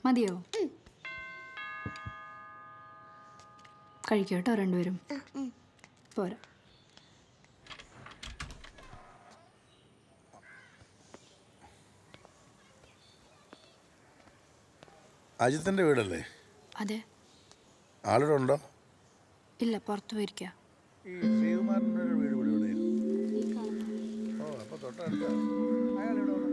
മതിയോ? കഴിക്കട്ടോ രണ്ടുപേരും. പോരാ. അജിത്തിന്റെ വീടല്ലേ? അതെ. ആളുടെ ഉണ്ടോ? ഇല്ല, പുറത്തു പോയിരിക്കുക. ഈ ശ്രീകുമാരൻ്റെ വീട് ഇവിടെ? ഓ, അപ്പൊ തൊട്ടടുത്ത അയാൾ ഇവിടെ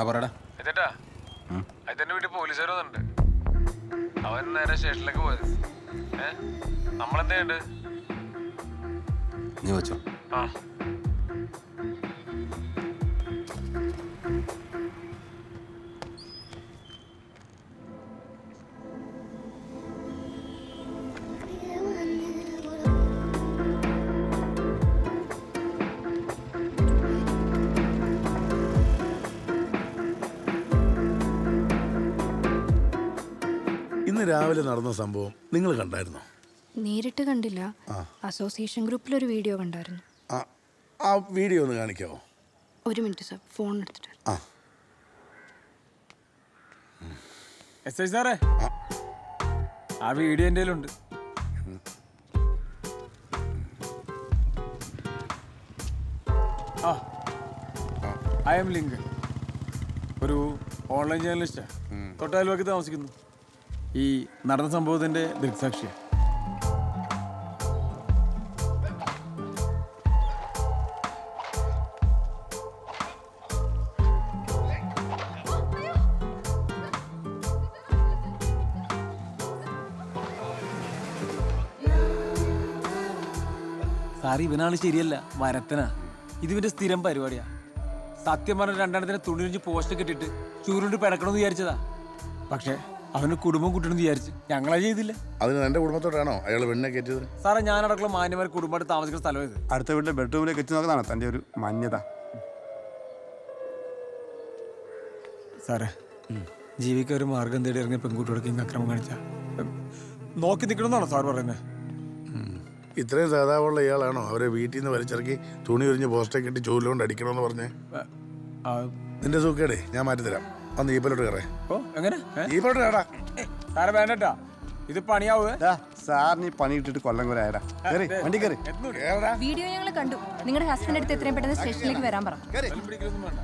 പറടാ. അതിന്റെ വീട്ടിൽ പോലീസുകാർ വന്നിട്ടുണ്ട്. അവൻ നേരെ സ്റ്റേഷനിലേക്ക് പോയത്. നമ്മളെന്താ? നീ വെച്ചോ. ആ ഇന്ന് രാവിലെ നടന്ന സംഭവം നിങ്ങൾ കണ്ടായിരുന്നോ? നേരിട്ട് കണ്ടില്ല. അസോസിയേഷൻ ഗ്രൂപ്പിലൊരു വീഡിയോ കണ്ടായിരുന്നു. ആ വീഡിയോ ഒന്ന് കാണിക്കാവോ? ഒരു മിനിറ്റ് സാർ, ഫോൺ എടുത്തിട്ട്. എസ് ഐ സാറേ, ആ വീഡിയോ എൻ്റെ കയ്യിലുണ്ട്. ഐ എം ലിങ്ക്, ഒരു ഓൺലൈൻ ജേർണലിസ്റ്റാ. തൊട്ടയൽവക്കി താമസിക്കുന്നു. ഈ നടന്ന സംഭവത്തിന്റെ ദൃക്സാക്ഷിയാണ്. സാർ, ഇവനാണ് ശരിയല്ല, വരത്തനാ. ഇതിവന്റെ സ്ഥിരം പരിപാടിയാ. സത്യം പറഞ്ഞ രണ്ടെണ്ണത്തിന് തുണിരിഞ്ഞ് പോസ്റ്റൊക്കെ ഇട്ടിട്ട് ചൂരുണ്ട് പിടക്കണമെന്ന് വിചാരിച്ചതാ. പക്ഷെ അവന് കുടുംബം കൂട്ടണമെന്ന് വിചാരിച്ച് ഞങ്ങളാ ചെയ്തില്ല. അതിന് എന്റെ കുടുംബത്തോടാണോ അയാൾ പെണ്ണെ കയറ്റിയത്? സാറേ, ഞാനടക്കം മാന്യമാരെ കുടുംബമായിട്ട് താമസിക്കുന്ന സ്ഥലം ഇത്. അടുത്ത വീട്ടിലെ ബെഡ്റൂമിലേക്ക് എത്തി നോക്കുന്നതാണ് തൻ്റെ ഒരു മാന്യത. സാറേ, ജീവിക്കാൻ ഒരു മാർഗം തേടി ഇറങ്ങിയ പെൺകുട്ടികൾക്ക് ഇങ്ങനെ അക്രമം കാണിച്ച നോക്കി നിൽക്കണമെന്നാണോ സാർ പറയുന്നത്? ഇത്രയും സഹതാപമുള്ള ഇയാളാണോ അവരെ വീട്ടിൽ നിന്ന് വലിച്ചിറക്കി തുണി ഉരിഞ്ഞ് പോസ്റ്റൊക്കെ ഇട്ട് ചൂലുകൊണ്ട് അടിക്കണമെന്ന് പറഞ്ഞേ? നിന്റെ സൂക്കേടേ ഞാൻ മാറ്റിത്തരാം. അന്ന് ജീപ്പിലോട്ട് കയറേ. ഓ, എങ്ങനെ? ജീപ്പിലോട്ട് കയറാ. സാറേ വേണ്ടട്ടാ, ഇത് പണിയാവേ. സാറിന് പണി ഇട്ടിട്ട് കൊല്ലം കൂടെ ആയടാ. വണ്ടി കയറി. വീഡിയോ ഞങ്ങൾ കണ്ടു. നിങ്ങളുടെ ഹസ്ബൻഡ് അടുത്ത് എത്രയും പെട്ടെന്ന് സ്റ്റേഷനിലേക്ക് വരാൻ പറ. വേണ്ട.